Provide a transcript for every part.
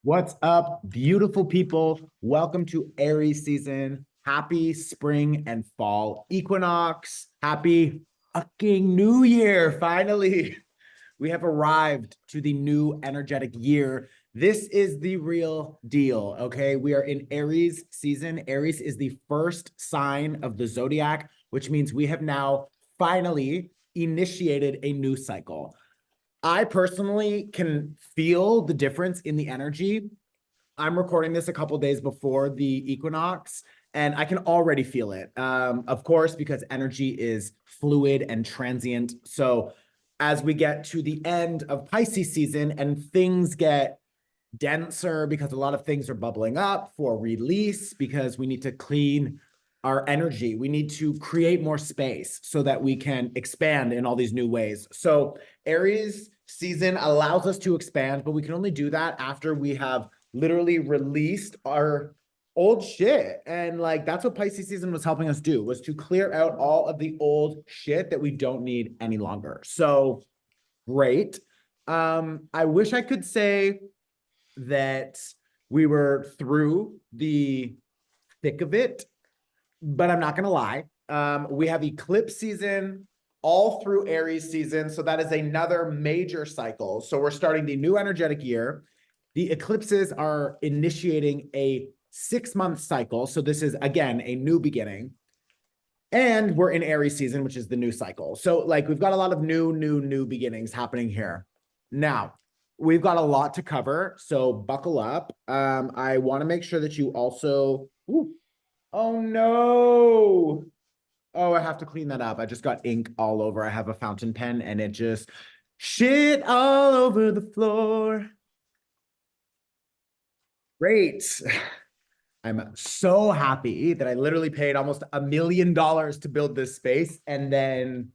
What's up, beautiful people? Welcome to Aries season. Happy spring and fall equinox. Happy fucking new year. Finally, we have arrived to the new energetic year. This is the real deal, okay? We are in Aries season. Aries is the first sign of the zodiac, which means we have now finally initiated a new cycle. I personally can feel the difference in the energy. I'm recording this a couple days before the equinox, and I can already feel it. Of course, because energy is fluid and transient. So as we get to the end of Pisces season and things get denser because a lot of things are bubbling up for release because we need to clean our energy. We need to create more space so that we can expand in all these new ways. So Aries season allows us to expand, but we can only do that after we have literally released our old shit. And like that's what Pisces season was helping us do, was to clear out all of the old shit that we don't need any longer. So great. I wish I could say that we were through the thick of it, but I'm not going to lie. We have eclipse season all through Aries season. So that is another major cycle. So we're starting the new energetic year. The eclipses are initiating a 6-month cycle. So this is, again, a new beginning. And we're in Aries season, which is the new cycle. So like we've got a lot of new beginnings happening here. Now, we've got a lot to cover. So buckle up. I want to make sure that you also... Ooh, oh no. Oh, I have to clean that up. I just got ink all over. I have a fountain pen and it just shit all over the floor. Great. I'm so happy that I literally paid almost $1 million to build this space. And then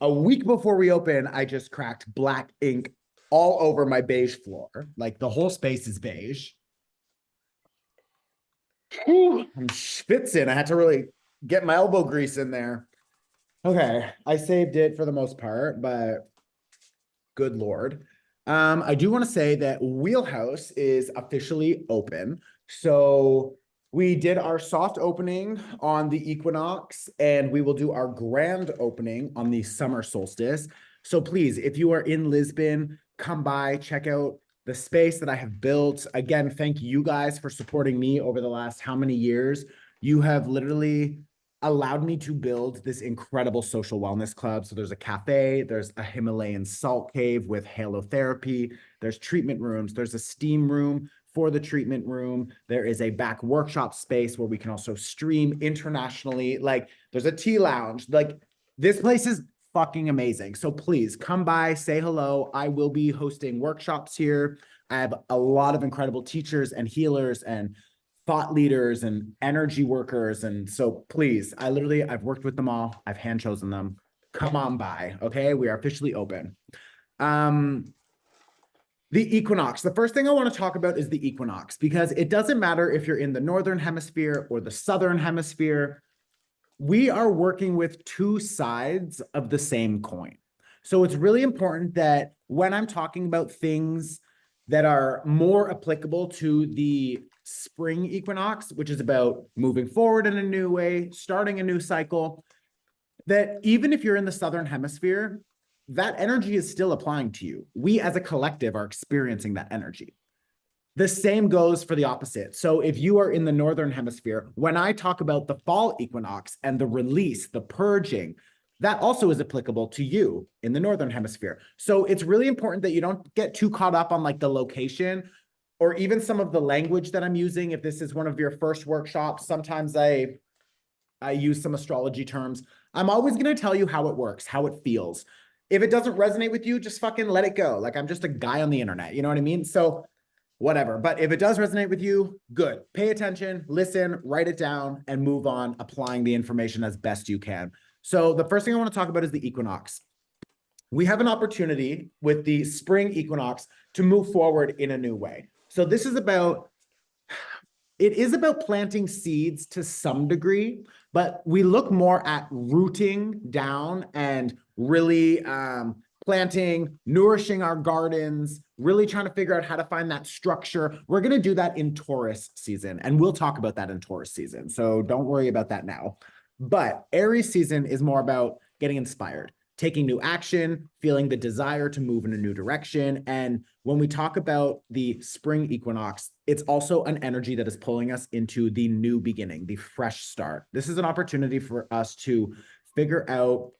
a week before we open, I just cracked black ink all over my beige floor. Like the whole space is beige. Whew, I'm schwitzing. I had to really get my elbow grease in there. Okay, I saved it for the most part, but good Lord. I do want to say that Wheelhouse is officially open. So we did our soft opening on the equinox, and we will do our grand opening on the summer solstice. So please, if you are in Lisbon, come by, check out the space that I have built. Again, thank you guys for supporting me over the last how many years. You have literally allowed me to build this incredible social wellness club. So there's a cafe, there's a Himalayan salt cave with halotherapy, there's treatment rooms, there's a steam room for the treatment room, there is a back workshop space where we can also stream internationally. Like there's a tea lounge. Like this place is fucking amazing. So please come by, say hello. I will be hosting workshops here. I have a lot of incredible teachers and healers and thought leaders and energy workers. And so please, I've worked with them all. I've hand chosen them. Come on by. Okay. We are officially open. The equinox. The first thing I want to talk about is the equinox, because it doesn't matter if you're in the northern hemisphere or the southern hemisphere. We are working with two sides of the same coin. So it's really important that when I'm talking about things that are more applicable to the spring equinox, which is about moving forward in a new way, starting a new cycle, that even if you're in the southern hemisphere, that energy is still applying to you. We as a collective are experiencing that energy. The same goes for the opposite. So if you are in the northern hemisphere, when I talk about the fall equinox and the release, the purging, that also is applicable to you in the northern hemisphere. So it's really important that you don't get too caught up on like the location or even some of the language that I'm using. If this is one of your first workshops, sometimes I use some astrology terms. I'm always going to tell you how it works, how it feels. If it doesn't resonate with you, just fucking let it go. Like I'm just a guy on the internet, you know what I mean? So whatever. But if it does resonate with you, good. Pay attention, listen, write it down, and move on, applying the information as best you can. So the first thing I want to talk about is the equinox. We have an opportunity with the spring equinox to move forward in a new way. So this is about, it is about planting seeds to some degree, but we look more at rooting down and really planting, nourishing our gardens, really trying to figure out how to find that structure. We're going to do that in Taurus season, and we'll talk about that in Taurus season. So don't worry about that now. But Aries season is more about getting inspired, taking new action, feeling the desire to move in a new direction. And when we talk about the spring equinox, it's also an energy that is pulling us into the new beginning, the fresh start. This is an opportunity for us to figure out,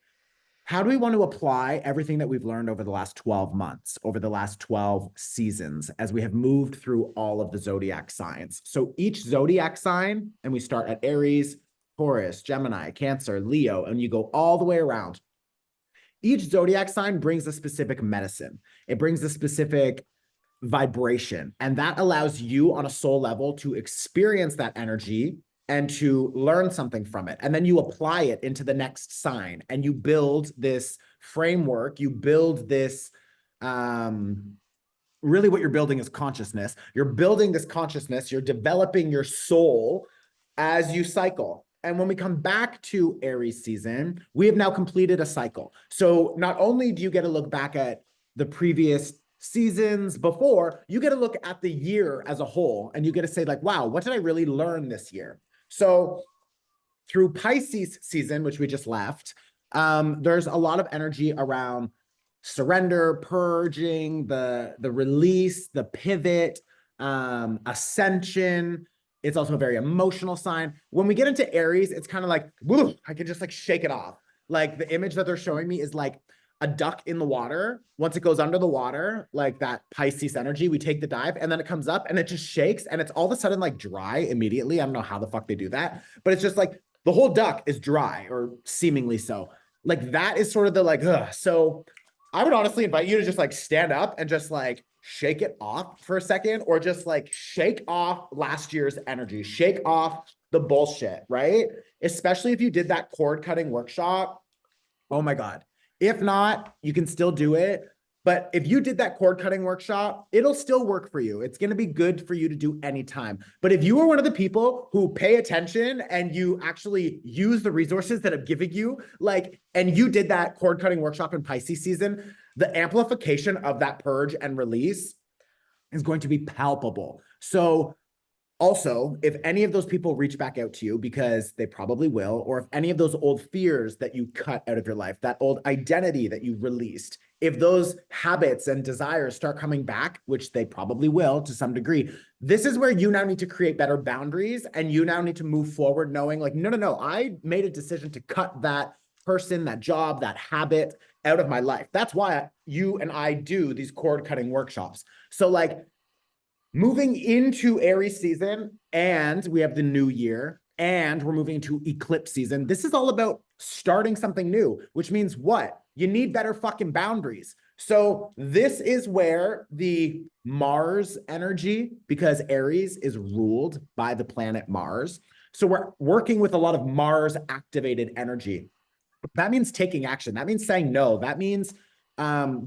how do we want to apply everything that we've learned over the last 12 months, over the last 12 seasons, as we have moved through all of the zodiac signs? So each zodiac sign, and we start at Aries, Taurus, Gemini, Cancer, Leo, and you go all the way around. Each zodiac sign brings a specific medicine. It brings a specific vibration, and that allows you on a soul level to experience that energy and to learn something from it. And then you apply it into the next sign, and you build this framework, you build this, really what you're building is consciousness. You're building this consciousness, you're developing your soul as you cycle. And when we come back to Aries season, we have now completed a cycle. So not only do you get to look back at the previous seasons before, you get to look at the year as a whole, and you get to say like, wow, what did I really learn this year? So through Pisces season, which we just left, there's a lot of energy around surrender, purging, the release, the pivot, ascension. It's also a very emotional sign. When we get into Aries, it's kind of like, woo, I can just like shake it off. Like the image that they're showing me is like a duck in the water. Once it goes under the water, like that Pisces energy, we take the dive and then it comes up and it just shakes and it's all of a sudden like dry immediately. I don't know how the fuck they do that, but it's just like the whole duck is dry, or seemingly so. Like that is sort of the like, ugh. So I would honestly invite you to just like stand up and just like shake it off for a second, or just like shake off last year's energy, shake off the bullshit, right? Especially if you did that cord cutting workshop. Oh my God. If not, you can still do it. But if you did that cord cutting workshop, it'll still work for you. It's going to be good for you to do anytime. But if you are one of the people who pay attention and you actually use the resources that I'm giving you, like, and you did that cord cutting workshop in Pisces season, the amplification of that purge and release is going to be palpable. So also, if any of those people reach back out to you, because they probably will, or if any of those old fears that you cut out of your life, that old identity that you released, if those habits and desires start coming back, which they probably will to some degree, this is where you now need to create better boundaries, and you now need to move forward knowing like, no, I made a decision to cut that person, that job, that habit out of my life. That's why you and I do these cord cutting workshops. So like, moving into Aries season, and we have the new year, and we're moving into eclipse season. This is all about starting something new, which means what? You need better fucking boundaries. So this is where the Mars energy, because Aries is ruled by the planet Mars. So we're working with a lot of Mars activated energy. That means taking action. That means saying no. That means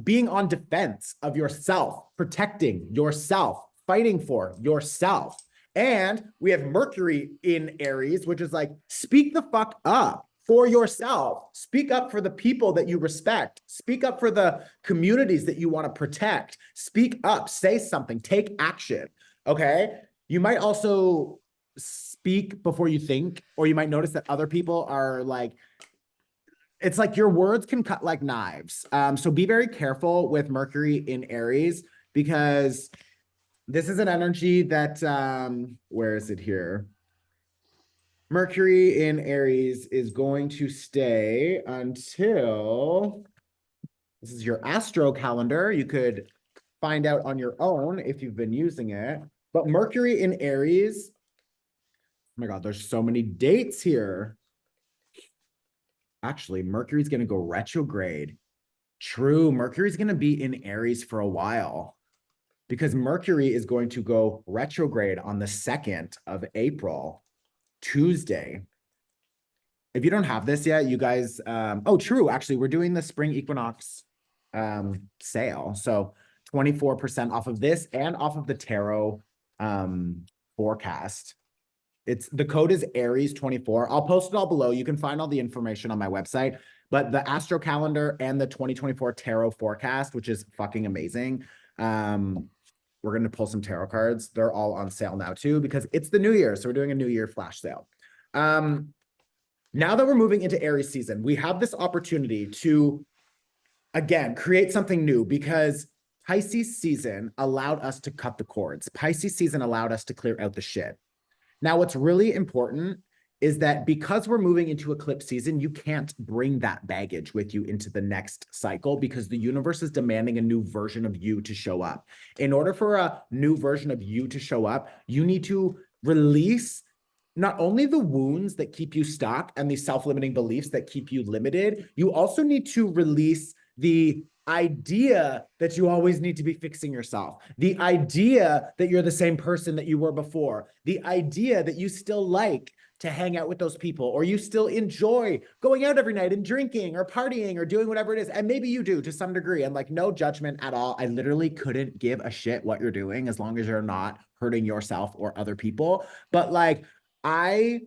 being on defense of yourself, protecting yourself, fighting for yourself. And we have Mercury in Aries, which is like, speak the fuck up for yourself. Speak up for the people that you respect. Speak up for the communities that you want to protect. Speak up, say something, take action. Okay. You might also speak before you think, or you might notice that other people are like, it's like your words can cut like knives. So be very careful with Mercury in Aries, because this is an energy that, where is it here? Mercury in Aries is going to stay until, this is your astro calendar. You could find out on your own if you've been using it. But Mercury in Aries, oh my God, there's so many dates here. Actually, Mercury's going to go retrograde. True, Mercury's going to be in Aries for a while, because Mercury is going to go retrograde on the 2nd of April, Tuesday. If you don't have this yet, you guys, oh, true. Actually, we're doing the spring equinox sale. So 24% off of this and off of the tarot forecast. The code is Aries 24. I'll post it all below. You can find all the information on my website. but the astro calendar and the 2024 tarot forecast, which is fucking amazing. We're going to pull some tarot cards. They're all on sale now too, because it's the new year. So we're doing a new year flash sale. Now that we're moving into Aries season, we have this opportunity to, again, create something new, because Pisces season allowed us to cut the cords. Pisces season allowed us to clear out the shit. Now, what's really important is that because we're moving into eclipse season, you can't bring that baggage with you into the next cycle, because the universe is demanding a new version of you to show up. In order for a new version of you to show up, you need to release not only the wounds that keep you stuck and the self-limiting beliefs that keep you limited, you also need to release the idea that you always need to be fixing yourself, the idea that you're the same person that you were before, the idea that you still like to hang out with those people, or you still enjoy going out every night and drinking or partying or doing whatever it is. And maybe you do to some degree, and like, no judgment at all. I literally couldn't give a shit what you're doing as long as you're not hurting yourself or other people. But like, I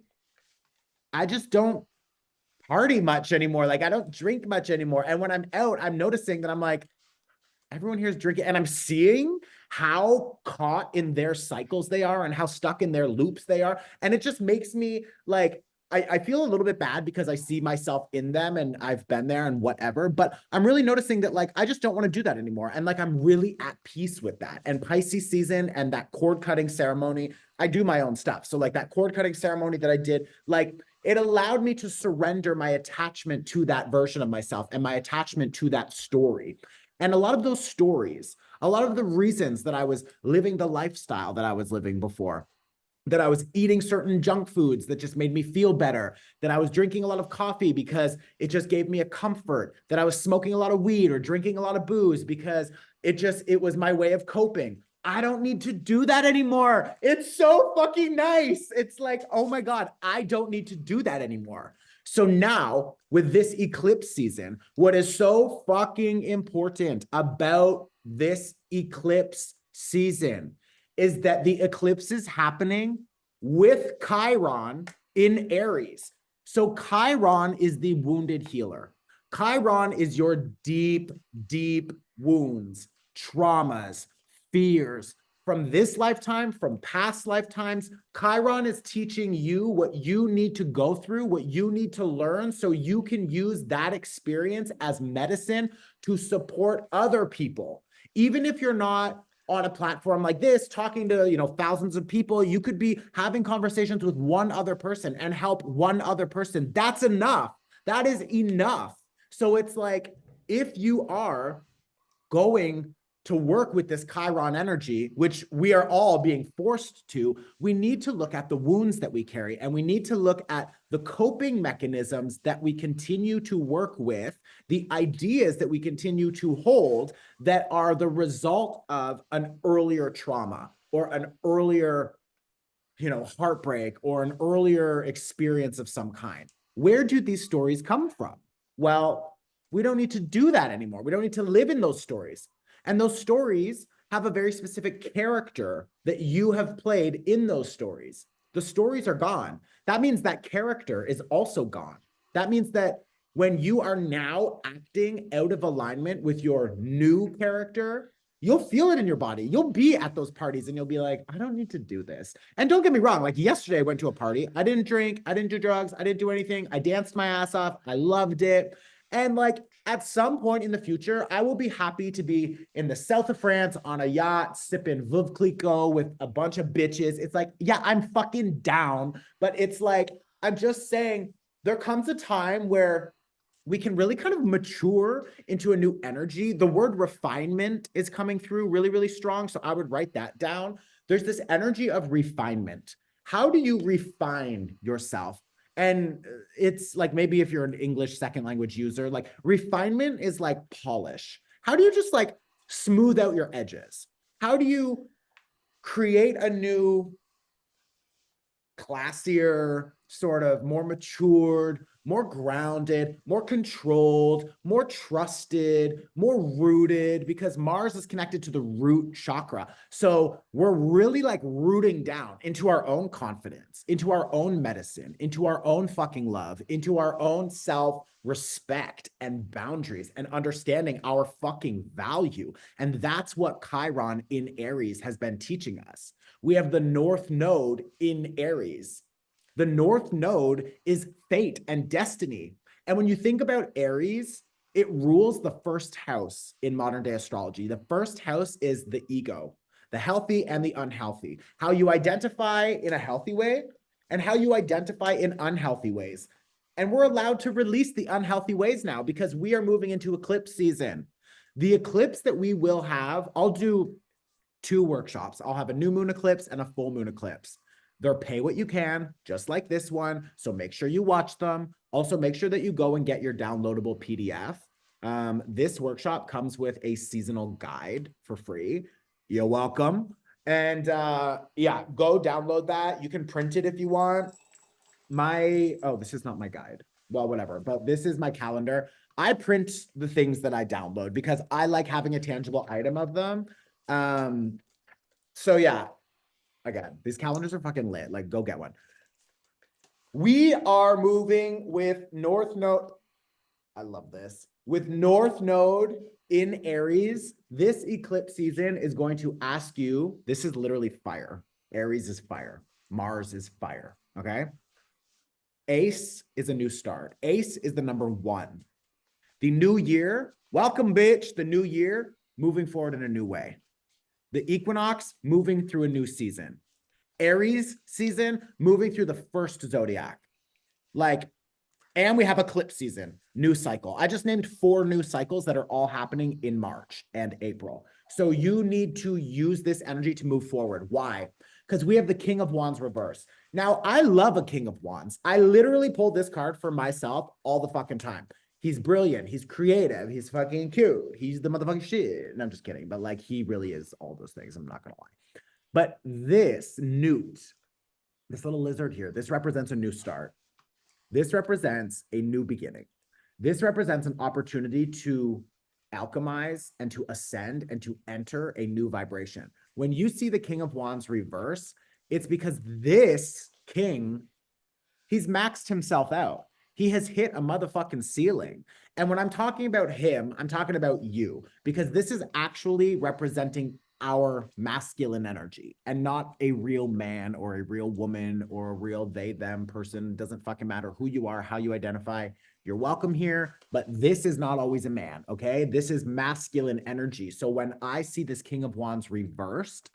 just don't party much anymore. Like, I don't drink much anymore. And when I'm out, I'm noticing that I'm like, everyone here is drinking, and I'm seeing how caught in their cycles they are and how stuck in their loops they are. And it just makes me like, I feel a little bit bad because I see myself in them and I've been there and whatever, but I'm really noticing that like, I just don't want to do that anymore. And like, I'm really at peace with that. And Pisces season and that cord cutting ceremony, I do my own stuff. So like that cord cutting ceremony that I did, like, it allowed me to surrender my attachment to that version of myself and my attachment to that story. And a lot of those stories, a lot of the reasons that I was living the lifestyle that I was living before, that I was eating certain junk foods that just made me feel better, that I was drinking a lot of coffee because it just gave me a comfort, that I was smoking a lot of weed or drinking a lot of booze because it was my way of coping. I don't need to do that anymore. It's so fucking nice. It's like, oh my God, I don't need to do that anymore. So now with this eclipse season, what is so fucking important about this eclipse season is that the eclipse is happening with Chiron in Aries. So Chiron is the wounded healer. Chiron is your deep, deep wounds, traumas, fears from this lifetime, from past lifetimes. Chiron is teaching you what you need to go through, what you need to learn, so you can use that experience as medicine to support other people. Even if you're not on a platform like this, talking to, thousands of people, you could be having conversations with one other person and help one other person. That's enough. That is enough. So it's like, if you are going to work with this Chiron energy, which we are all being forced to, we need to look at the wounds that we carry, and we need to look at the coping mechanisms that we continue to work with, the ideas that we continue to hold that are the result of an earlier trauma or an earlier, heartbreak or an earlier experience of some kind. Where do these stories come from? Well, we don't need to do that anymore. We don't need to live in those stories. And those stories have a very specific character that you have played in those stories. The stories are gone. That means that character is also gone. That means that when you are now acting out of alignment with your new character, you'll feel it in your body. You'll be at those parties and you'll be like, I don't need to do this. And don't get me wrong, like yesterday I went to a party. I didn't drink, I didn't do drugs, I didn't do anything. I danced my ass off. I loved it. And like at some point in the future, I will be happy to be in the south of France on a yacht, sipping Veuve Clicquot with a bunch of bitches. It's like, yeah, I'm fucking down. But it's like, I'm just saying there comes a time where we can really kind of mature into a new energy. The word refinement is coming through really, really strong. So I would write that down. There's this energy of refinement. How do you refine yourself? And it's like, maybe if you're an English second language user, like refinement is like polish. How do you just like smooth out your edges? How do you create a new, classier, sort of more matured, more grounded, more controlled, more trusted, more rooted, because Mars is connected to the root chakra. So we're really like rooting down into our own confidence, into our own medicine, into our own fucking love, into our own self-respect and boundaries and understanding our fucking value. And that's what Chiron in Aries has been teaching us. We have the North Node in Aries. The North Node is fate and destiny. And when you think about Aries, it rules the first house in modern day astrology. The first house is the ego, the healthy and the unhealthy, how you identify in a healthy way and how you identify in unhealthy ways. And we're allowed to release the unhealthy ways now because we are moving into eclipse season. The eclipse that we will have, I'll do 2 workshops. I'll have a new moon eclipse and a full moon eclipse. They're pay what you can, just like this one. So make sure you watch them. Also, make sure that you go and get your downloadable PDF. This workshop comes with a seasonal guide for free. You're welcome. And yeah, go download that. You can print it if you want. Oh, this is not my guide. Well, whatever, but this is my calendar. I print the things that I download because I like having a tangible item of them. So yeah, again, these calendars are fucking lit. Like, go get one. We are moving with North Node. I love this. With North Node in Aries, this eclipse season is going to ask you, this is literally fire. Aries is fire. Mars is fire. Okay. Ace is a new start. Ace is the number 1. The new year, welcome, bitch. The new year, moving forward in a new way. The equinox, moving through a new season. Aries season, moving through the first zodiac. Like, and we have eclipse season, new cycle. I just named 4 new cycles that are all happening in March and April. So you need to use this energy to move forward. Why? Because we have the King of Wands reverse. Now, I love a King of Wands. I literally pulled this card for myself all the fucking time. He's brilliant. He's creative. He's fucking cute. He's the motherfucking shit. And I'm just kidding. But like, he really is all those things. I'm not going to lie. But this newt, this little lizard here, this represents a new start. This represents a new beginning. This represents an opportunity to alchemize and to ascend and to enter a new vibration. When you see the King of Wands reverse, it's because this king, he's maxed himself out. He has hit a motherfucking ceiling. And when I'm talking about him, I'm talking about you, because this is actually representing our masculine energy and not a real man or a real woman or a real they, them person. Doesn't fucking matter who you are, how you identify. You're welcome here, but this is not always a man, okay? This is masculine energy. So when I see this King of Wands reversed,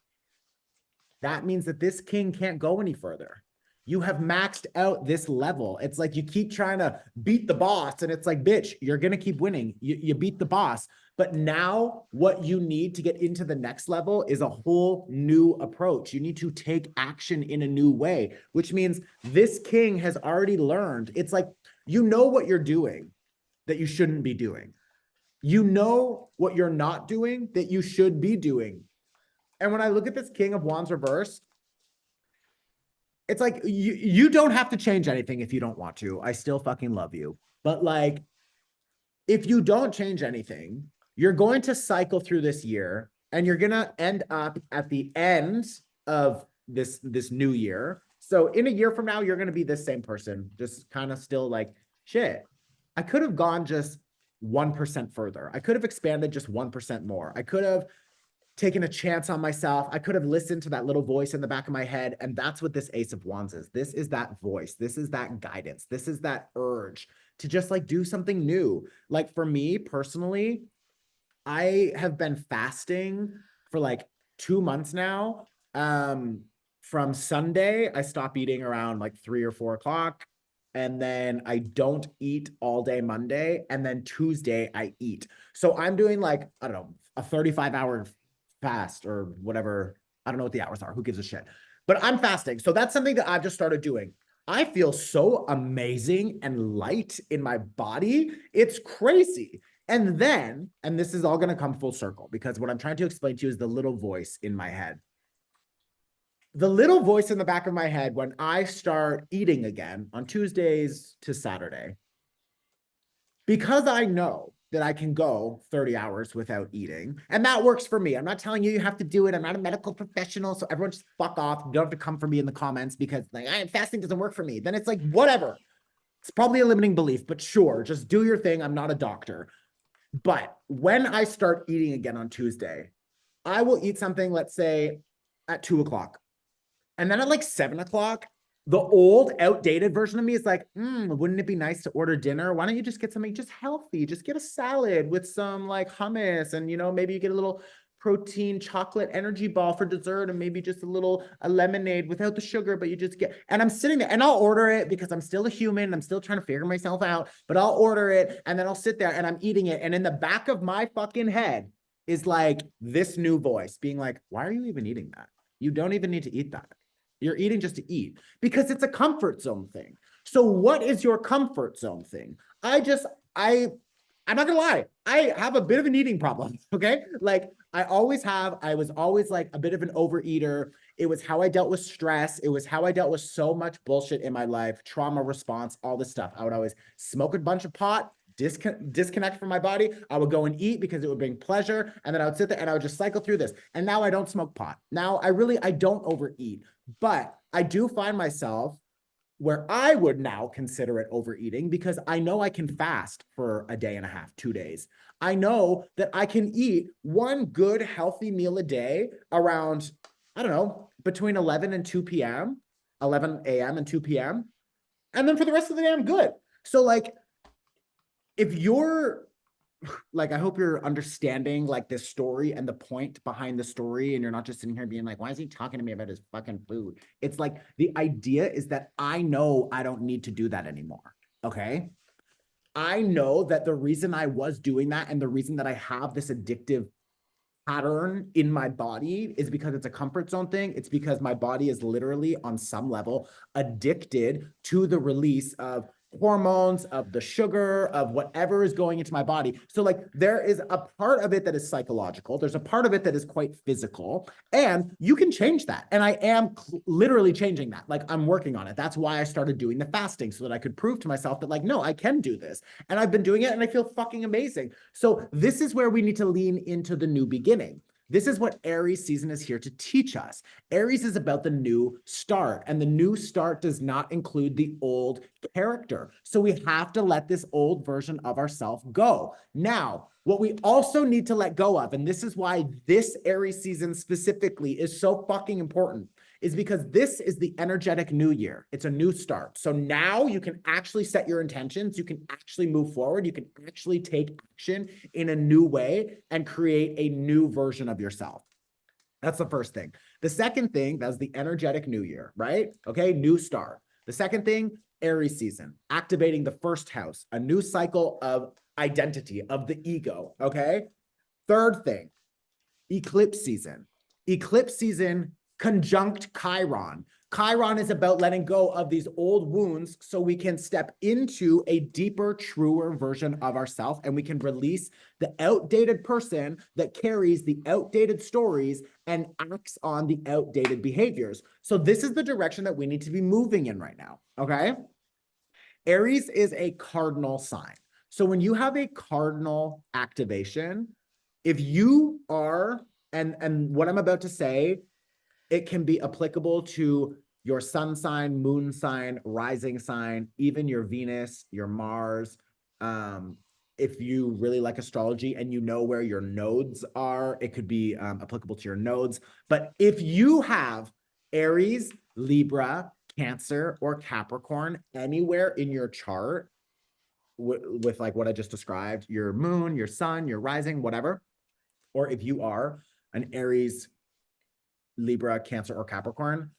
that means that this king can't go any further. You have maxed out this level. It's like you keep trying to beat the boss, and it's like, bitch, you're going to keep winning. You beat the boss. But now what you need to get into the next level is a whole new approach. You need to take action in a new way, which means this king has already learned. It's like, you know what you're doing that you shouldn't be doing. You know what you're not doing that you should be doing. And when I look at this King of Wands reverse, it's like, you don't have to change anything if you don't want to. I still fucking love you. But like, if you don't change anything, you're going to cycle through this year and you're going to end up at the end of this new year. So in a year from now, you're going to be this same person, just kind of still like, shit, I could have gone just 1% further. I could have expanded just 1% more. I could have taken a chance on myself. I could have listened to that little voice in the back of my head. And that's what this Ace of Wands is. This is that voice. This is that guidance. This is that urge to just like do something new. Like for me personally, I have been fasting for like 2 months now. From Sunday, I stop eating around like 3 or 4 o'clock. And then I don't eat all day Monday. And then Tuesday I eat. So I'm doing like, I don't know, a 35-hour fast or whatever. I don't know what the hours are. Who gives a shit? But I'm fasting. So that's something that I've just started doing. I feel so amazing and light in my body. It's crazy. And then, and this is all going to come full circle because what I'm trying to explain to you is the little voice in my head. the little voice in the back of my head when I start eating again on Tuesdays to Saturday, because I know that I can go 30 hours without eating, and that works for me. I'm not telling you you have to do it. I'm not a medical professional, so everyone just fuck off. You don't have to come for me in the comments because like fasting doesn't work for me. Then it's like, whatever. It's probably a limiting belief, but sure, just do your thing. I'm not a doctor. But when I start eating again on Tuesday, I will eat something, let's say at 2 o'clock. And then at like 7 o'clock, the old outdated version of me is like, wouldn't it be nice to order dinner? Why don't you just get something just healthy? Just get a salad with some like hummus and, maybe you get a little protein chocolate energy ball for dessert and maybe just a lemonade without the sugar, but you just get, and I'm sitting there and I'll order it because I'm still a human. I'm still trying to figure myself out, but I'll order it and then I'll sit there and I'm eating it. And in the back of my fucking head is like this new voice being like, why are you even eating that? You don't even need to eat that. You're eating just to eat because it's a comfort zone thing. So what is your comfort zone thing? I'm not gonna lie. I have a bit of an eating problem. Okay. Like I was always like a bit of an overeater. It was how I dealt with stress. It was how I dealt with so much bullshit in my life, trauma response, all this stuff. I would always smoke a bunch of pot, disconnect from my body. I would go and eat because it would bring pleasure. And then I would sit there and I would just cycle through this. And now I don't smoke pot. Now I don't overeat, but I do find myself where I would now consider it overeating because I know I can fast for a day and a half, 2 days. I know that I can eat one good healthy meal a day around, I don't know, between 11 and 2 p.m., 11 a.m. and 2 p.m. And then for the rest of the day, I'm good. So like, if you're like, I hope you're understanding like this story and the point behind the story. And you're not just sitting here being like, why is he talking to me about his fucking food? It's like, the idea is that I know I don't need to do that anymore. Okay. I know that the reason I was doing that and the reason that I have this addictive pattern in my body is because it's a comfort zone thing. It's because my body is literally on some level addicted to the release of hormones, of the sugar, of whatever is going into my body. So like there is a part of it that is psychological. There's a part of it that is quite physical, and you can change that. And I am literally changing that. Like I'm working on it. That's why I started doing the fasting so that I could prove to myself that like, no, I can do this. And I've been doing it and I feel fucking amazing. So this is where we need to lean into the new beginning. This is what Aries season is here to teach us. Aries is about the new start, and the new start does not include the old character. So we have to let this old version of ourselves go. Now, what we also need to let go of, and this is why this Aries season specifically is so fucking important, is because this is the energetic new year. It's a new start. So now you can actually set your intentions. You can actually move forward. You can actually take action in a new way and create a new version of yourself. That's the first thing. The second thing, that's the energetic new year, right? Okay, new start. The second thing, Aries season, activating the first house, a new cycle of identity, of the ego, okay? Third thing, eclipse season. Eclipse season conjunct Chiron. Chiron is about letting go of these old wounds so we can step into a deeper, truer version of ourselves, and we can release the outdated person that carries the outdated stories and acts on the outdated behaviors. So this is the direction that we need to be moving in right now, okay? Aries is a cardinal sign. So when you have a cardinal activation, if you are, and what I'm about to say, it can be applicable to your sun sign, moon sign, rising sign, even your Venus, your Mars. If you really like astrology and you know where your nodes are, it could be applicable to your nodes. But if you have Aries, Libra, Cancer, or Capricorn anywhere in your chart with like what I just described, your moon, your sun, your rising, whatever, or if you are an Aries, Libra, Cancer, or Capricorn,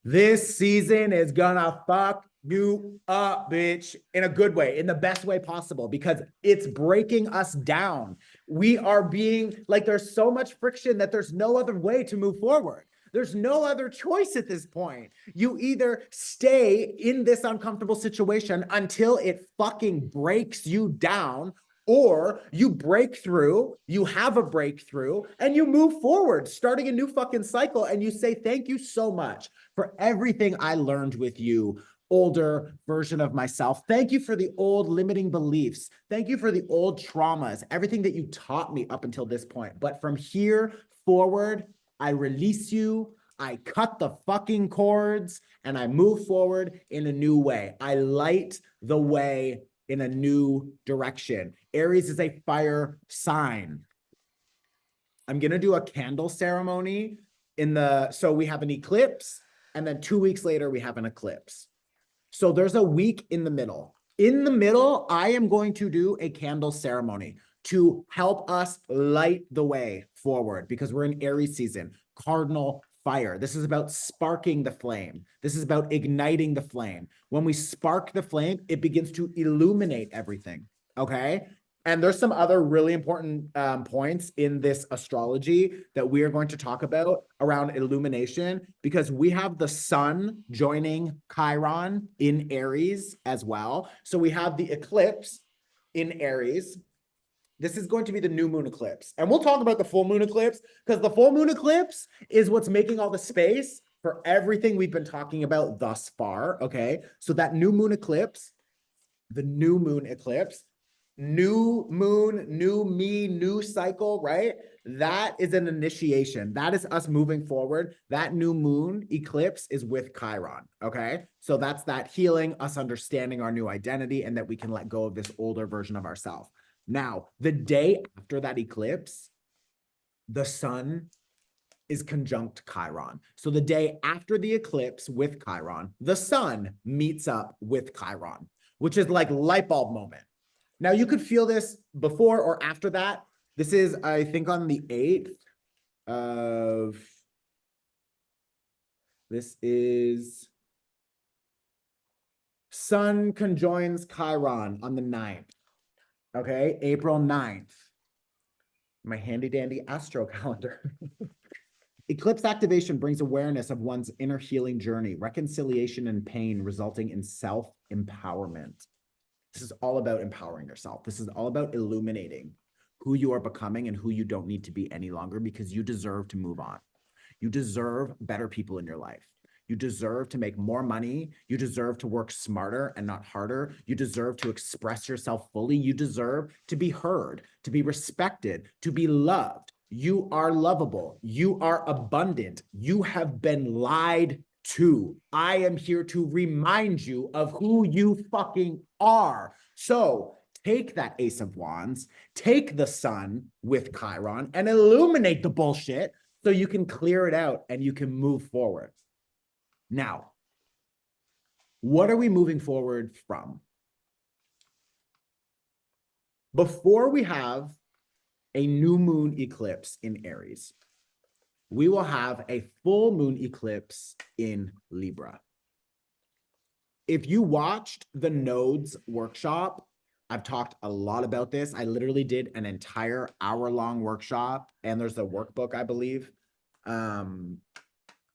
this season is gonna fuck you up, bitch, in a good way, in the best way possible, because it's breaking us down. We are being like, there's so much friction that there's no other way to move forward. There's no other choice at this point. You either stay in this uncomfortable situation until it fucking breaks you down, Or you break through, you have a breakthrough, and you move forward, starting a new fucking cycle. And you say, thank you so much for everything I learned with you, older version of myself. Thank you for the old limiting beliefs. Thank you for the old traumas, everything that you taught me up until this point. But from here forward, I release you. I cut the fucking cords and I move forward in a new way. I light the way in a new direction. Aries is a fire sign. I'm going to do a candle ceremony so we have an eclipse, and then 2 weeks later, we have an eclipse. So there's a week in the middle. In the middle, I am going to do a candle ceremony to help us light the way forward because we're in Aries season, cardinal fire. This is about sparking the flame. This is about igniting the flame. When we spark the flame, it begins to illuminate everything. Okay. And there's some other really important points in this astrology that we are going to talk about around illumination, because we have the sun joining Chiron in Aries as well. So we have the eclipse in Aries. This is going to be the new moon eclipse. And we'll talk about the full moon eclipse, because the full moon eclipse is what's making all the space for everything we've been talking about thus far. Okay. So that new moon eclipse, the new moon eclipse, new moon, new me, new cycle, right? That is an initiation. That is us moving forward. That new moon eclipse is with Chiron, okay? So that's that healing, us understanding our new identity, and that we can let go of this older version of ourselves. Now, the day after that eclipse, the sun is conjunct Chiron. So the day after the eclipse with Chiron, the sun meets up with Chiron, which is like light bulb moment. Now, you could feel this before or after that. This is, I think, on the 8th of, this is Sun conjoins Chiron on the 9th. Okay, April 9th. My handy dandy astro calendar. Eclipse activation brings awareness of one's inner healing journey, reconciliation and pain, resulting in self-empowerment. This is all about empowering yourself. This is all about illuminating who you are becoming and who you don't need to be any longer, because you deserve to move on. You deserve better people in your life. You deserve to make more money. You deserve to work smarter and not harder. You deserve to express yourself fully. You deserve to be heard, to be respected, to be loved. You are lovable. You are abundant. You have been lied to. I am here to remind you of who you fucking are. So take that Ace of Wands, take the sun with Chiron, and illuminate the bullshit so you can clear it out and you can move forward. Now, what are we moving forward from? Before we have a new moon eclipse in Aries, we will have a full moon eclipse in Libra. If you watched the Nodes workshop, I've talked a lot about this. I literally did an entire hour-long workshop, and there's a workbook, I believe.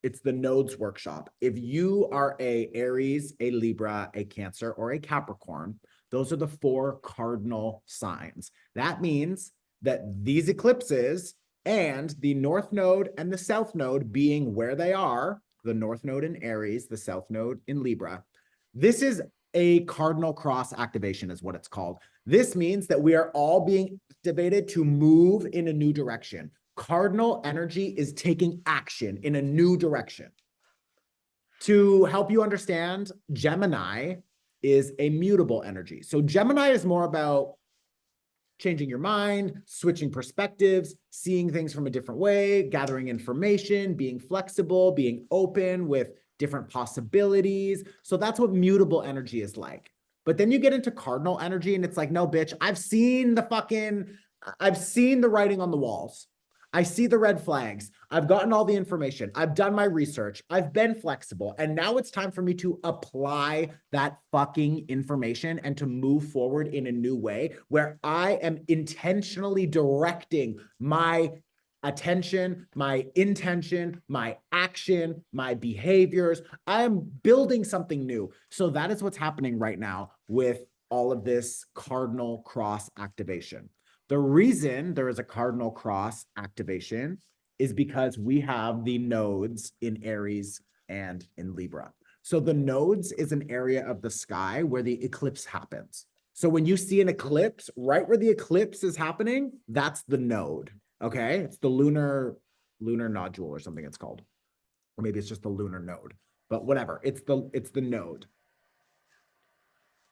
It's the Nodes workshop. If you are a Aries, a Libra, a Cancer, or a Capricorn, those are the 4 cardinal signs. That means that these eclipses and the North Node and the South Node being where they are, the North Node in Aries, the South Node in Libra, this is a cardinal cross activation is what it's called. This means that we are all being activated to move in a new direction. Cardinal energy is taking action in a new direction. To help you understand, Gemini is a mutable energy. So Gemini is more about changing your mind, switching perspectives, seeing things from a different way, gathering information, being flexible, being open with different possibilities. So that's what mutable energy is like. But then you get into cardinal energy and it's like, no, bitch, I've seen the writing on the walls. I see the red flags. I've gotten all the information. I've done my research. I've been flexible. And now it's time for me to apply that fucking information and to move forward in a new way where I am intentionally directing my attention, my intention, my action, my behaviors. I am building something new. So that is what's happening right now with all of this cardinal cross activation. The reason there is a cardinal cross activation is because we have the nodes in Aries and in Libra. So the nodes is an area of the sky where the eclipse happens. So when you see an eclipse, right where the eclipse is happening, that's the node. Okay, it's the lunar nodule or something it's called, or maybe it's just the lunar node. But whatever, it's the node.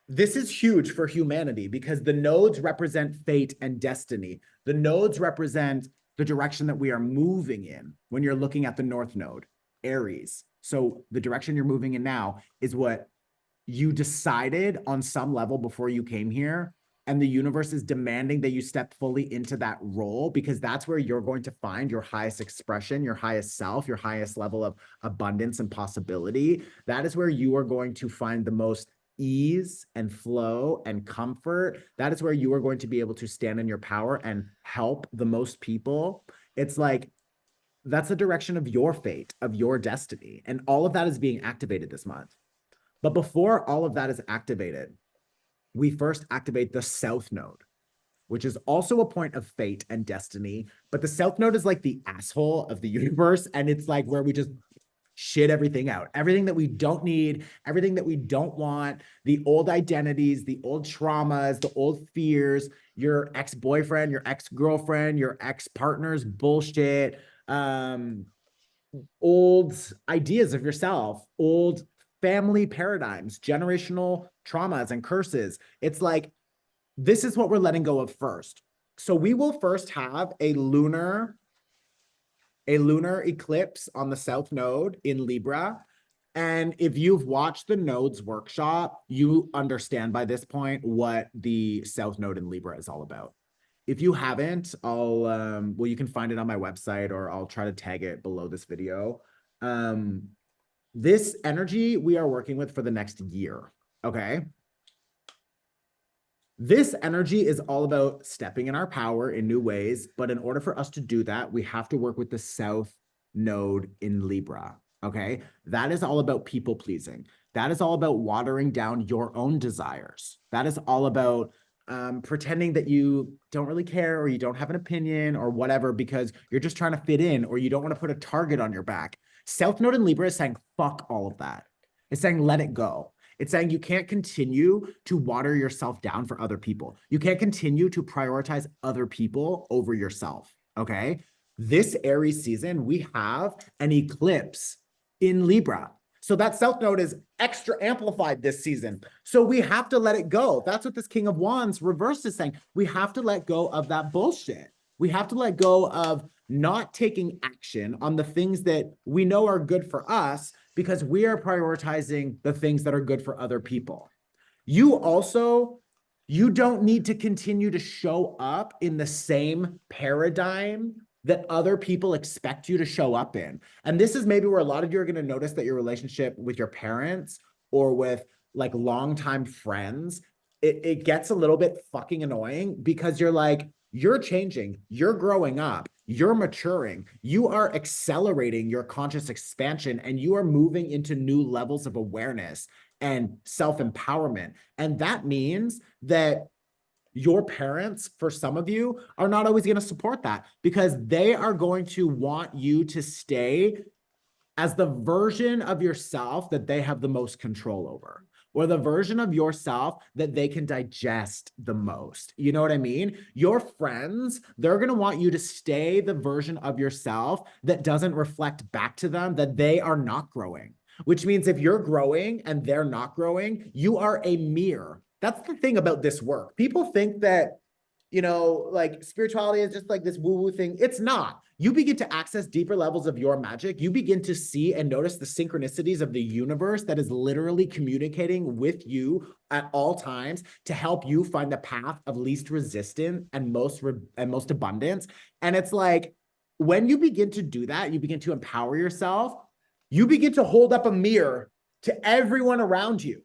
This is huge for humanity because the nodes represent fate and destiny. The nodes represent the direction that we are moving in when you're looking at the North Node, Aries. So the direction you're moving in now is what you decided on some level before you came here. And the universe is demanding that you step fully into that role because that's where you're going to find your highest expression, your highest self, your highest level of abundance and possibility. That is where you are going to find the most ease and flow and comfort. That is where you are going to be able to stand in your power and help the most people. It's like, that's the direction of your fate, of your destiny. And all of that is being activated this month. But before all of that is activated, we first activate the South Node, which is also a point of fate and destiny. But the South Node is like the asshole of the universe. And it's like where we just shit everything out, everything that we don't need, everything that we don't want, the old identities, the old traumas, the old fears, your ex-boyfriend, your ex-girlfriend, your ex-partner's bullshit, old ideas of yourself, old family paradigms, generational traumas and curses. It's like, this is what we're letting go of first. So we will first have a lunar eclipse on the South Node in Libra. And if you've watched the Nodes workshop, you understand by this point what the South Node in Libra is all about. If you haven't, well, you can find it on my website or I'll try to tag it below this video. This energy we are working with for the next year, okay? This energy is all about stepping in our power in new ways, but in order for us to do that, we have to work with the South Node in Libra, okay? That is all about people pleasing. That is all about watering down your own desires. That is all about pretending that you don't really care or you don't have an opinion or whatever because you're just trying to fit in or you don't want to put a target on your back. South Node in Libra is saying, fuck all of that. It's saying, let it go. It's saying you can't continue to water yourself down for other people. You can't continue to prioritize other people over yourself, okay? This Aries season, we have an eclipse in Libra. So that South Node is extra amplified this season. So we have to let it go. That's what this King of Wands reversed is saying. We have to let go of that bullshit. We have to let go of not taking action on the things that we know are good for us because we are prioritizing the things that are good for other people. You don't need to continue to show up in the same paradigm that other people expect you to show up in. And this is maybe where a lot of you are going to notice that your relationship with your parents or with like longtime friends, it gets a little bit fucking annoying because you're like, you're changing, you're growing up, you're maturing, you are accelerating your conscious expansion, and you are moving into new levels of awareness and self-empowerment. And that means that your parents, for some of you, are not always going to support that because they are going to want you to stay as the version of yourself that they have the most control over, or the version of yourself that they can digest the most. You know what I mean? Your friends, they're going to want you to stay the version of yourself that doesn't reflect back to them that they are not growing, which means if you're growing and they're not growing, you are a mirror. That's the thing about this work. People think that, like spirituality is just like this woo-woo thing. It's not. You begin to access deeper levels of your magic. You begin to see and notice the synchronicities of the universe that is literally communicating with you at all times to help you find the path of least resistance and most abundance. And it's like, when you begin to do that, you begin to empower yourself, you begin to hold up a mirror to everyone around you.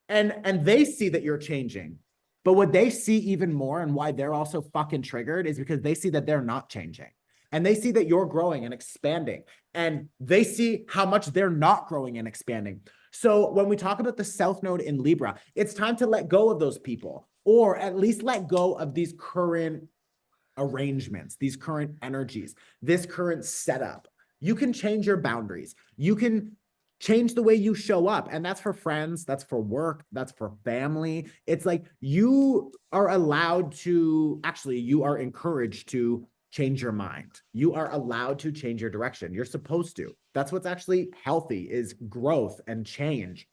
And they see that you're changing. But what they see even more and why they're also fucking triggered is because they see that they're not changing. And they see that you're growing and expanding. And they see how much they're not growing and expanding. So when we talk about the South Node in Libra, it's time to let go of those people, or at least let go of these current arrangements, these current energies, this current setup. You can change your boundaries. You can change the way you show up. And that's for friends, that's for work, that's for family. It's like you are allowed to, actually, you are encouraged to change your mind. You are allowed to change your direction. You're supposed to. That's what's actually healthy, is growth and change.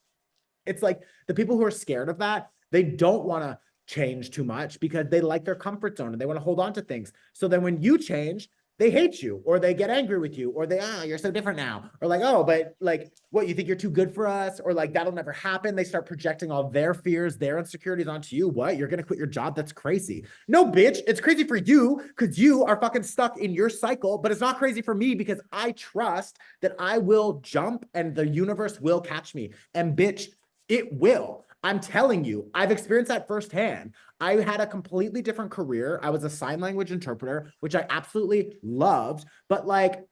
It's like the people who are scared of that, they don't want to change too much because they like their comfort zone and they want to hold on to things. So then when you change, they hate you, or they get angry with you, or they, you're so different now. Or like, oh, but like, what, you think you're too good for us? Or like, that'll never happen. They start projecting all their fears, their insecurities onto you. What? You're going to quit your job? That's crazy. No, bitch. It's crazy for you because you are fucking stuck in your cycle, but it's not crazy for me because I trust that I will jump and the universe will catch me. And bitch, it will. I'm telling you, I've experienced that firsthand. I had a completely different career. I was a sign language interpreter, which I absolutely loved. But like,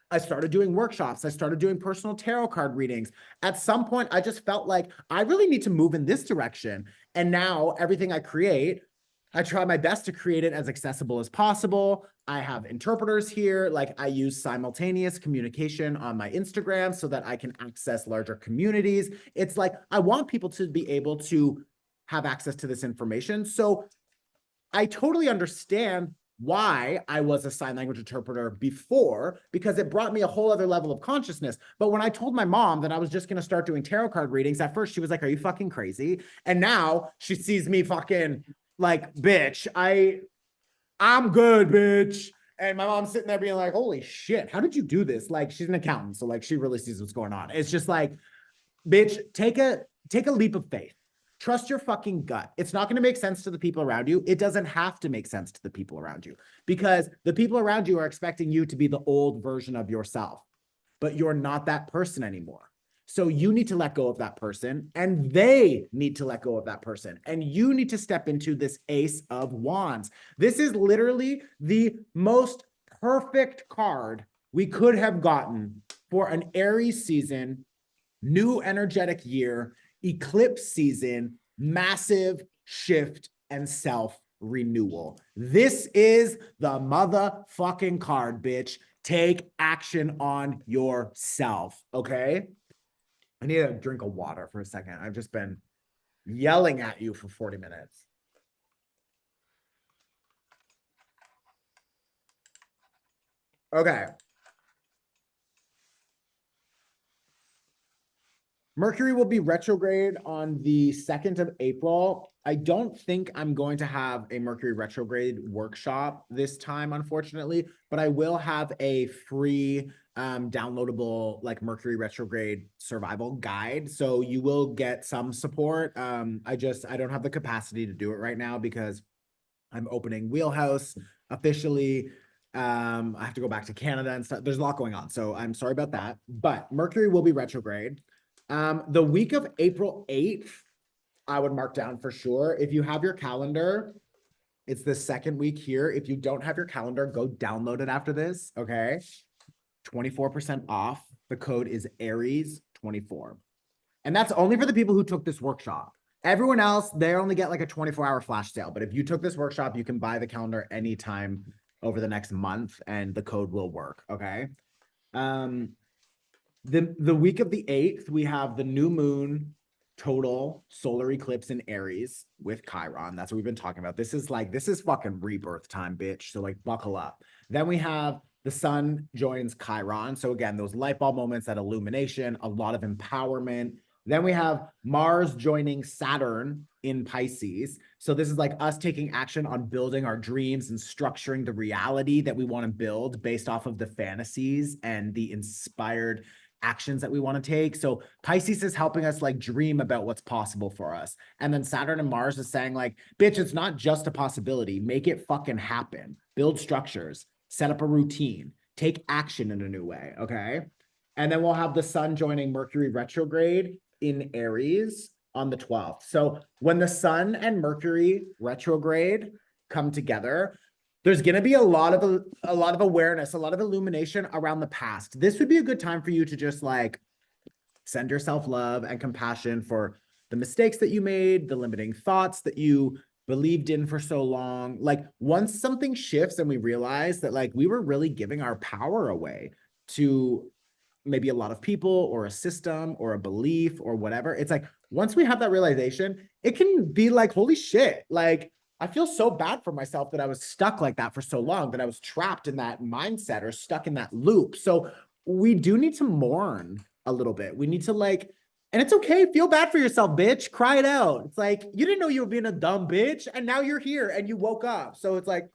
I started doing workshops. I started doing personal tarot card readings. At some point, I just felt like I really need to move in this direction. And now everything I create, I try my best to create it as accessible as possible. I have interpreters here. Like, I use simultaneous communication on my Instagram so that I can access larger communities. It's like, I want people to be able to have access to this information. So I totally understand why I was a sign language interpreter before, because it brought me a whole other level of consciousness. But when I told my mom that I was just going to start doing tarot card readings, at first she was like, are you fucking crazy? And now she sees me fucking like, bitch, I'm good, bitch. And my mom's sitting there being like, holy shit, how did you do this? Like, she's an accountant, so like she really sees what's going on. It's just like, bitch, take a leap of faith. Trust your fucking gut. It's not going to make sense to the people around you. It doesn't have to make sense to the people around you, because the people around you are expecting you to be the old version of yourself, but you're not that person anymore. So you need to let go of that person, and they need to let go of that person. And you need to step into this Ace of Wands. This is literally the most perfect card we could have gotten for an Aries season, new energetic year, eclipse season, massive shift and self-renewal. This is the motherfucking card, bitch. Take action on yourself, okay? I need a drink of water for a second. I've just been yelling at you for 40 minutes. Okay. Mercury will be retrograde on the 2nd of April. I don't think I'm going to have a Mercury retrograde workshop this time, unfortunately, but I will have a free downloadable like Mercury retrograde survival guide. So you will get some support. I don't have the capacity to do it right now because I'm opening Wheelhouse officially. I have to go back to Canada and stuff. There's a lot going on. So I'm sorry about that, but Mercury will be retrograde. The week of April 8th, I would mark down for sure. If you have your calendar, it's the second week here. If you don't have your calendar, go download it after this, okay? 24% off. The code is Aries24. And that's only for the people who took this workshop. Everyone else, they only get like a 24-hour flash sale. But if you took this workshop, you can buy the calendar anytime over the next month and the code will work, okay? The week of the 8th, we have the new moon total solar eclipse in Aries with Chiron. That's what we've been talking about. This is fucking rebirth time, bitch. So like buckle up. Then we have the sun joins Chiron. So again, those light bulb moments, that illumination, a lot of empowerment. Then we have Mars joining Saturn in Pisces. So this is like us taking action on building our dreams and structuring the reality that we want to build based off of the fantasies and the inspired actions that we want to take. So Pisces is helping us like dream about what's possible for us. And then Saturn and Mars is saying like, bitch, it's not just a possibility. Make it fucking happen. Build structures, set up a routine, take action in a new way, okay? And then we'll have the sun joining Mercury retrograde in Aries on the 12th. So when the sun and Mercury retrograde come together, there's going to be a lot of awareness, a lot of illumination around the past. This would be a good time for you to just like Send yourself love and compassion for the mistakes that you made, the limiting thoughts that you believed in for so long. Like once something shifts and we realize that like we were really giving our power away to maybe a lot of people or a system or a belief or whatever, it's like once we have that realization, it can be like, holy shit, like I feel so bad for myself that I was stuck like that for so long, that I was trapped in that mindset or stuck in that loop. So we do need to mourn a little bit. We need to like, and it's okay, feel bad for yourself, bitch. Cry it out. It's like you didn't know you were being a dumb bitch, and now you're here and you woke up. So it's like,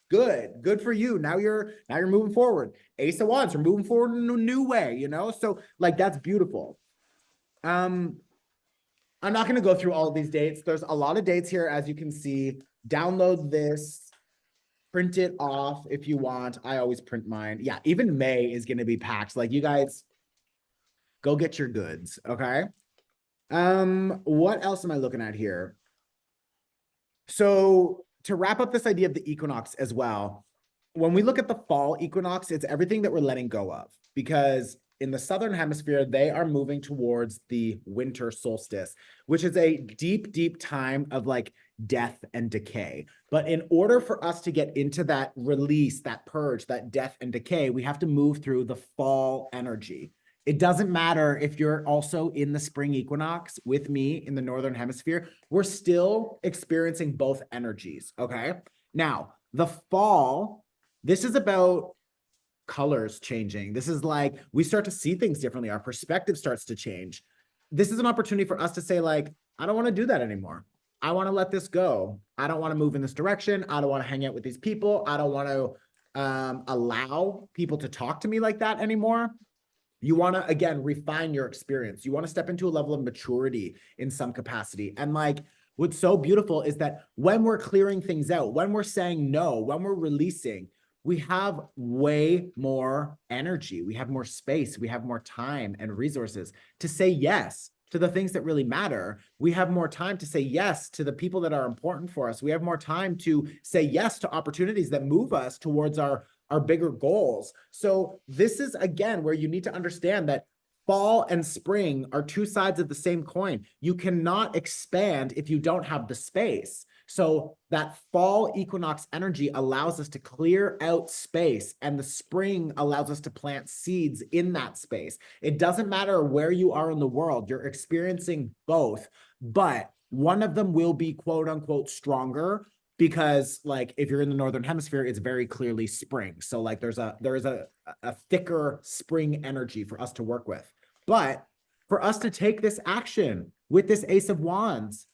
good for you. Now you're moving forward. Ace of Wands, you're moving forward in a new way, you know? So like that's beautiful. I'm not going to go through all of these dates. There's a lot of dates here, as you can see. Download this, print it off if you want. I always print mine. Yeah, even May is going to be packed. Like you guys, go get your goods, okay? What else am I looking at here? So to wrap up this idea of the equinox as well, when we look at the fall equinox, it's everything that we're letting go of, because in the southern hemisphere, they are moving towards the winter solstice, which is a deep, deep time of like death and decay. But in order for us to get into that release, that purge, that death and decay, we have to move through the fall energy. It doesn't matter if you're also in the spring equinox with me in the northern hemisphere, we're still experiencing both energies, okay? Now, the fall, this is about colors changing. This is like we start to see things differently. Our perspective starts to change. This is an opportunity for us to say like, I don't want to do that anymore. I want to let this go. I don't want to move in this direction. I don't want to hang out with these people. I don't want to allow people to talk to me like that anymore. You want to, again, refine your experience. You want to step into a level of maturity in some capacity. And like, what's so beautiful is that when we're clearing things out, when we're saying no, when we're releasing, we have way more energy. We have more space. We have more time and resources to say yes to the things that really matter. We have more time to say yes to the people that are important for us. We have more time to say yes to opportunities that move us towards our bigger goals. So this is, again, where you need to understand that fall and spring are two sides of the same coin. You cannot expand if you don't have the space. So that fall equinox energy allows us to clear out space, and the spring allows us to plant seeds in that space. It doesn't matter where you are in the world, you're experiencing both, but one of them will be quote unquote stronger, because like if you're in the northern hemisphere, it's very clearly spring. So like there is a thicker spring energy for us to work with. But for us to take this action with this Ace of Wands,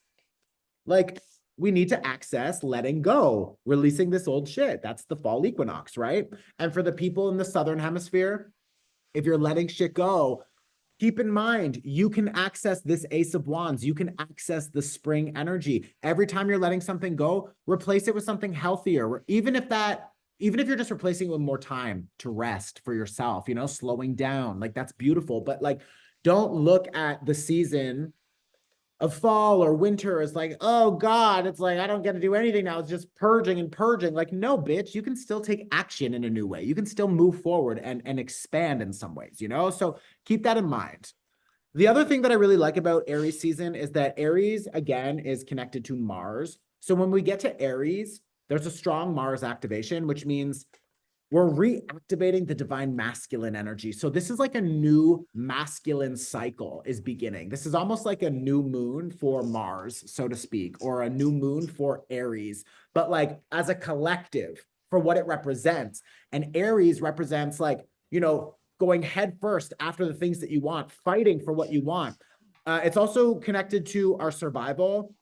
like we need to access letting go, releasing this old shit. That's the fall equinox, right? And for the people in the southern hemisphere, if you're letting shit go, keep in mind, you can access this Ace of Wands. You can access the spring energy. Every time you're letting something go, replace it with something healthier. Even if you're just replacing it with more time to rest for yourself, you know, slowing down, like that's beautiful. But like, don't look at the season of fall or winter as like, oh God, it's like, I don't get to do anything now. It's just purging and purging. Like, no, bitch, you can still take action in a new way. You can still move forward and expand in some ways, you know? So keep that in mind. The other thing that I really like about Aries season is that Aries, again, is connected to Mars. So when we get to Aries, there's a strong Mars activation, which means we're reactivating the divine masculine energy. So this is like a new masculine cycle is beginning. This is almost like a new moon for Mars, so to speak, or a new moon for Aries, but like as a collective for what it represents. And Aries represents like, you know, going head first after the things that you want, fighting for what you want. It's also connected to our survival,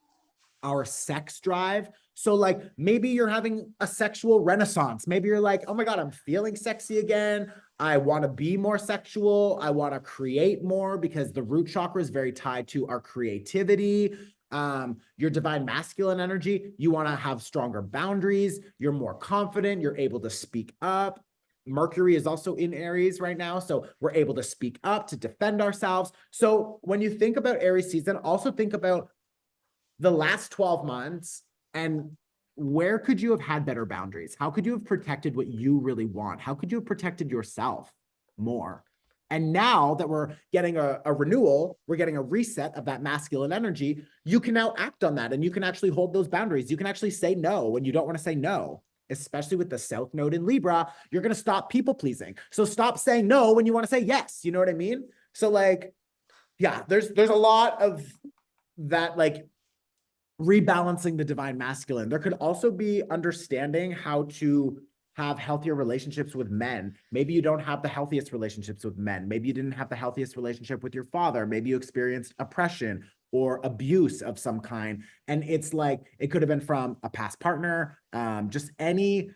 our sex drive. So like maybe you're having a sexual renaissance. Maybe you're like, oh my God, I'm feeling sexy again. I want to be more sexual. I want to create more, because the root chakra is very tied to our creativity. Your divine masculine energy, you want to have stronger boundaries. You're more confident. You're able to speak up. Mercury is also in Aries right now. So we're able to speak up, to defend ourselves. So when you think about Aries season, also think about the last 12 months and where could you have had better boundaries? How could you have protected what you really want? How could you have protected yourself more? And now that we're getting a renewal, we're getting a reset of that masculine energy, you can now act on that and you can actually hold those boundaries. You can actually say no when you don't want to say no, especially with the South Node in Libra. You're going to stop people pleasing. So stop saying no when you want to say yes. You know what I mean? So like, yeah, there's a lot of that, like rebalancing the divine masculine. There could also be understanding how to have healthier relationships with men. Maybe you don't have the healthiest relationships with men. Maybe you didn't have the healthiest relationship with your father. Maybe you experienced oppression or abuse of some kind. And it's like, it could have been from a past partner, just any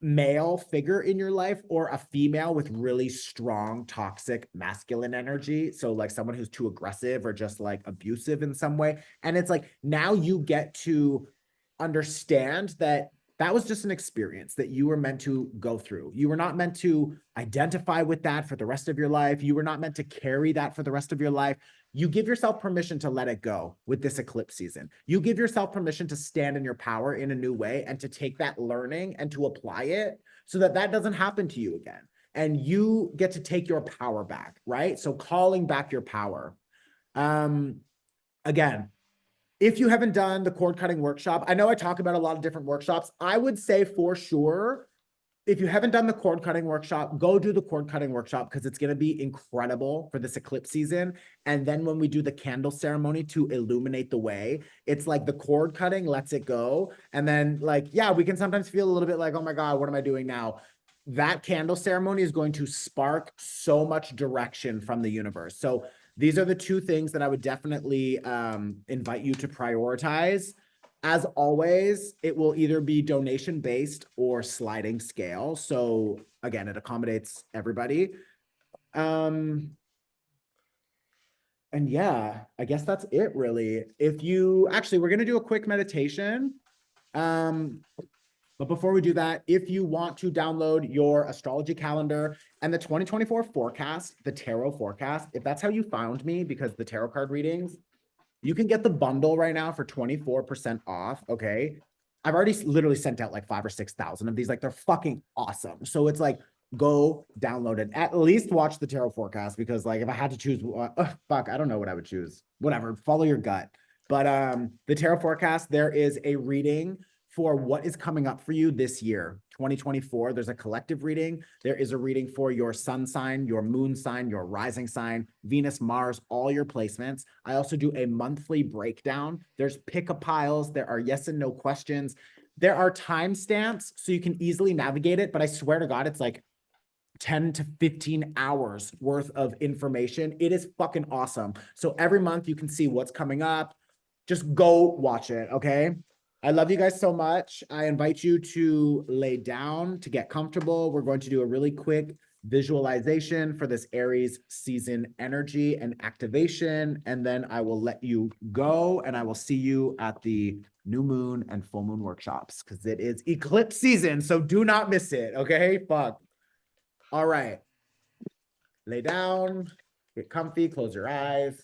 male figure in your life or a female with really strong toxic masculine energy. So like someone who's too aggressive or just like abusive in some way. And it's like, now you get to understand that that was just an experience that you were meant to go through. You were not meant to identify with that for the rest of your life. You were not meant to carry that for the rest of your life. You give yourself permission to let it go with this eclipse season. You give yourself permission to stand in your power in a new way and to take that learning and to apply it so that that doesn't happen to you again. And you get to take your power back, right? So calling back your power. Again, if you haven't done the cord cutting workshop, I know I talk about a lot of different workshops. I would say for sure, if you haven't done the cord cutting workshop, go do the cord cutting workshop because it's going to be incredible for this eclipse season. And then when we do the candle ceremony to illuminate the way, it's like the cord cutting lets it go. And then like, yeah, we can sometimes feel a little bit like, oh my God, what am I doing now? That candle ceremony is going to spark so much direction from the universe. So these are the two things that I would definitely invite you to prioritize. As always, it will either be donation-based or sliding scale. So again, it accommodates everybody. And yeah, I guess that's it really. If you actually, we're going to do a quick meditation. But before we do that, if you want to download your astrology calendar and the 2024 forecast, the tarot forecast, if that's how you found me, because the tarot card readings, you can get the bundle right now for 24% off. Okay. I've already literally sent out like 5,000 or 6,000 of these. Like they're fucking awesome. So it's like, go download it. At least watch the tarot forecast because like if I had to choose, fuck, I don't know what I would choose. Whatever, follow your gut. But the tarot forecast, there is a reading for what is coming up for you this year, 2024. There's a collective reading. There is a reading for your sun sign, your moon sign, your rising sign, Venus, Mars, all your placements. I also do a monthly breakdown. There's pick-a-piles. There are yes and no questions. There are timestamps so you can easily navigate it, but I swear to God, it's like 10 to 15 hours worth of information. It is fucking awesome. So every month you can see what's coming up. Just go watch it, okay? I love you guys so much. I invite you to lay down to get comfortable. We're going to do a really quick visualization for this Aries season energy and activation, and then I will let you go, and I will see you at the new moon and full moon workshops because it is eclipse season, so do not miss it, okay? Fuck. All right. Lay down, get comfy, close your eyes.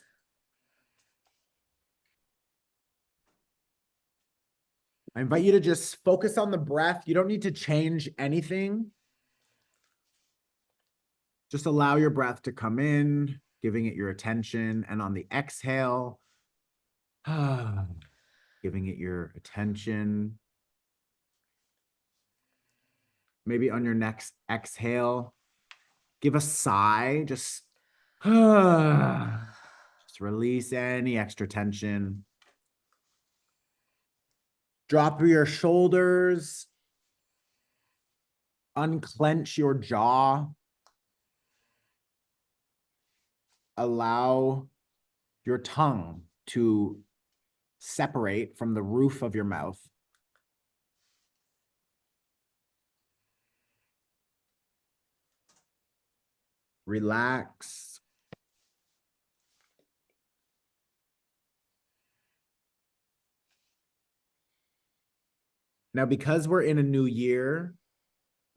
I invite you to just focus on the breath. You don't need to change anything. Just allow your breath to come in, giving it your attention. And on the exhale, giving it your attention. Maybe on your next exhale, give a sigh. Just release any extra tension. Drop your shoulders. Unclench your jaw. Allow your tongue to separate from the roof of your mouth. Relax. Now, because we're in a new year,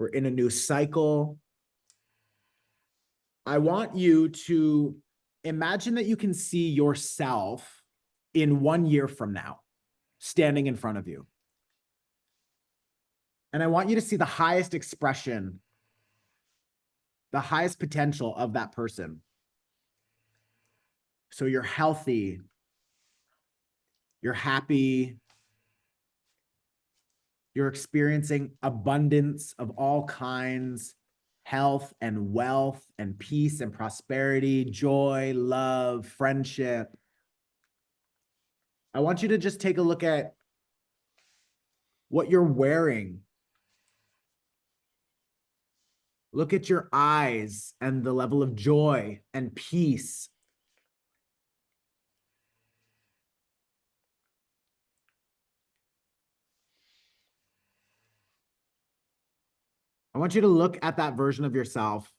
we're in a new cycle, I want you to imagine that you can see yourself in 1 year from now, standing in front of you. And I want you to see the highest expression the highest potential of that person. So you're healthy, you're happy, you're experiencing abundance of all kinds, health and wealth and peace and prosperity, joy, love, friendship. I want you to just take a look at what you're wearing. Look at your eyes and the level of joy and peace. I want you to look at that version of yourself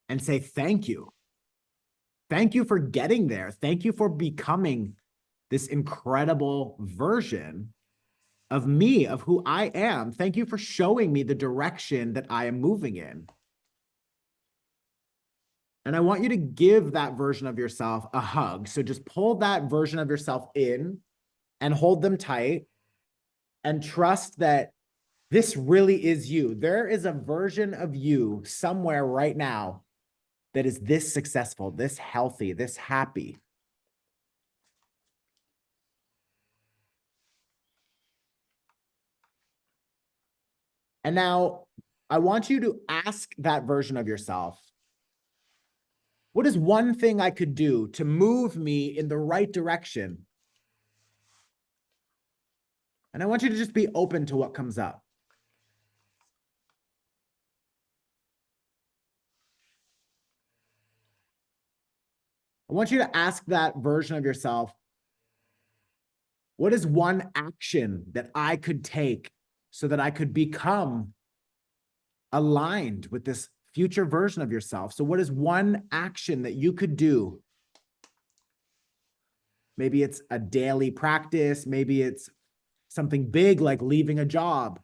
and say, thank you. Thank you for getting there. Thank you for becoming this incredible version of me, of who I am. Thank you for showing me the direction that I am moving in. And I want you to give that version of yourself a hug. So just pull that version of yourself in and hold them tight and trust that this really is you. There is a version of you somewhere right now that is this successful, this healthy, this happy. And now I want you to ask that version of yourself, what is one thing I could do to move me in the right direction? And I want you to just be open to what comes up. I want you to ask that version of yourself, what is one action that I could take so that I could become aligned with this future version of yourself? So what is one action that you could do? Maybe it's a daily practice. Maybe it's something big like leaving a job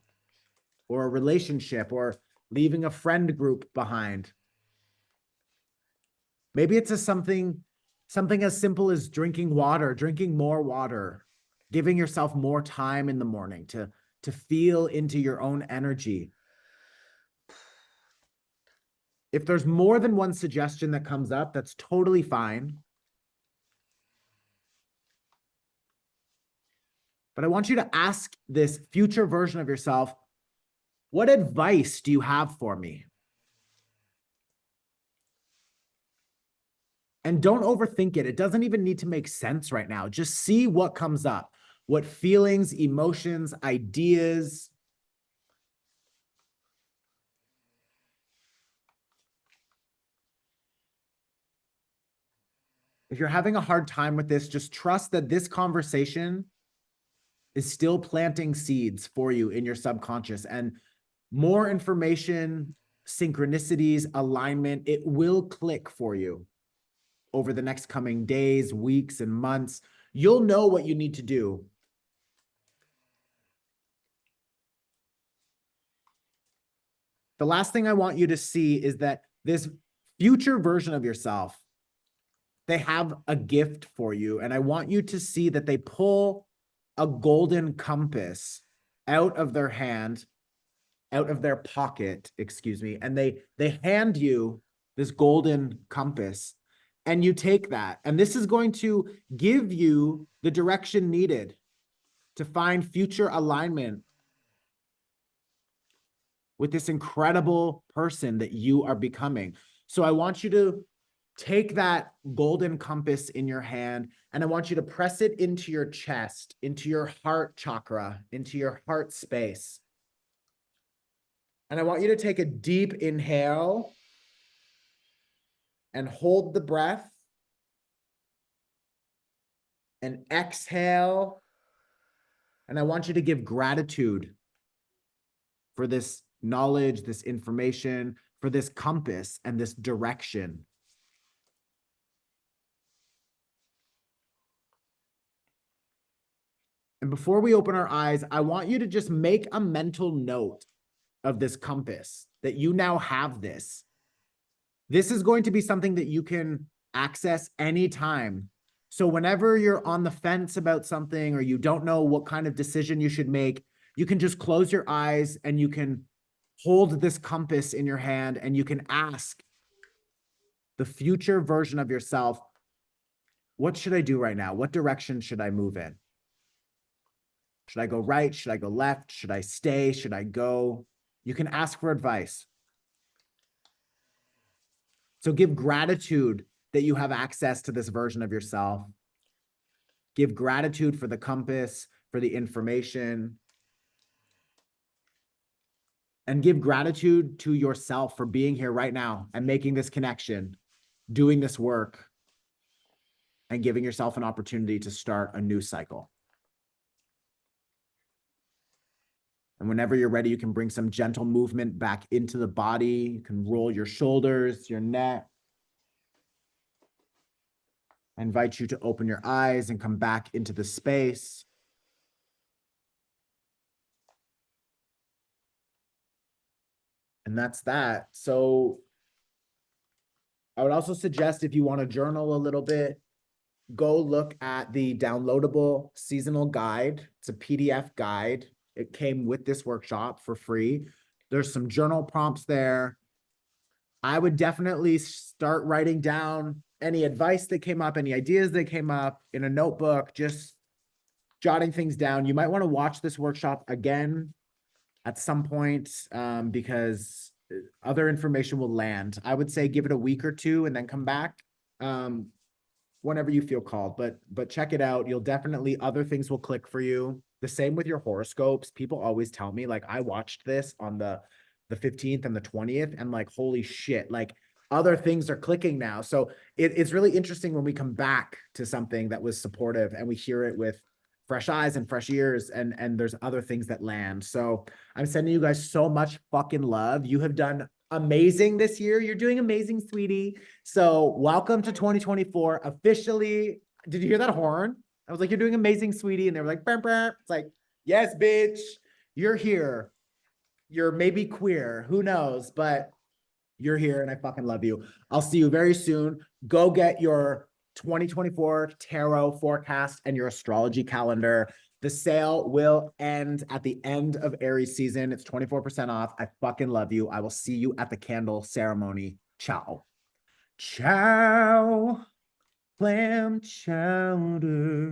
or a relationship or leaving a friend group behind. Maybe it's something as simple as drinking water, drinking more water, giving yourself more time in the morning to feel into your own energy. If there's more than one suggestion that comes up, that's totally fine. But I want you to ask this future version of yourself, what advice do you have for me? And don't overthink it. It doesn't even need to make sense right now. Just see what comes up, what feelings, emotions, ideas. If you're having a hard time with this, just trust that this conversation is still planting seeds for you in your subconscious, and more information, synchronicities, alignment, it will click for you over the next coming days, weeks, and months. You'll know what you need to do. The last thing I want you to see is that this future version of yourself, they have a gift for you. And I want you to see that they pull a golden compass out of their hand, out of their pocket, excuse me, and they hand you this golden compass, and you take that. And this is going to give you the direction needed to find future alignment with this incredible person that you are becoming. So I want you to take that golden compass in your hand, and I want you to press it into your chest, into your heart chakra, into your heart space. And I want you to take a deep inhale and hold the breath and exhale. And I want you to give gratitude for this knowledge, this information, for this compass and this direction. And before we open our eyes, I want you to just make a mental note of this compass, that you now have this. This is going to be something that you can access anytime. So whenever you're on the fence about something or you don't know what kind of decision you should make, you can just close your eyes and you can hold this compass in your hand and you can ask the future version of yourself, what should I do right now? What direction should I move in? Should I go right? Should I go left? Should I stay? Should I go? You can ask for advice. So give gratitude that you have access to this version of yourself. Give gratitude for the compass, for the information. And give gratitude to yourself for being here right now and making this connection, doing this work, and giving yourself an opportunity to start a new cycle. And whenever you're ready, you can bring some gentle movement back into the body. You can roll your shoulders, your neck. I invite you to open your eyes and come back into the space. And that's that. So I would also suggest, if you want to journal a little bit, go look at the downloadable seasonal guide. It's a PDF guide. It came with this workshop for free. There's some journal prompts there. I would definitely start writing down any advice that came up, any ideas that came up in a notebook, just jotting things down. You might want to watch this workshop again at some point, because other information will land. I would say give it a week or two and then come back. Whenever you feel called, but check it out. You'll definitely, other things will click for you. The same with your horoscopes. People always tell me, like, I watched this on the 15th and the 20th, and like, holy shit, like other things are clicking now. So it's really interesting when we come back to something that was supportive and we hear it with fresh eyes and fresh ears, and there's other things that land. So I'm sending you guys so much fucking love. You have done amazing this year. You're doing amazing, sweetie. So welcome to 2024 officially. Did you hear that horn? I was like, you're doing amazing, sweetie. And they were like, burr, burr. It's like, yes, bitch, you're here. You're maybe queer, who knows, but you're here and I fucking love you. I'll see you very soon. Go get your 2024 tarot forecast and your astrology calendar. The sale will end at the end of Aries season. It's 24% off. I fucking love you. I will see you at the candle ceremony. Ciao. Ciao. Clam chowder.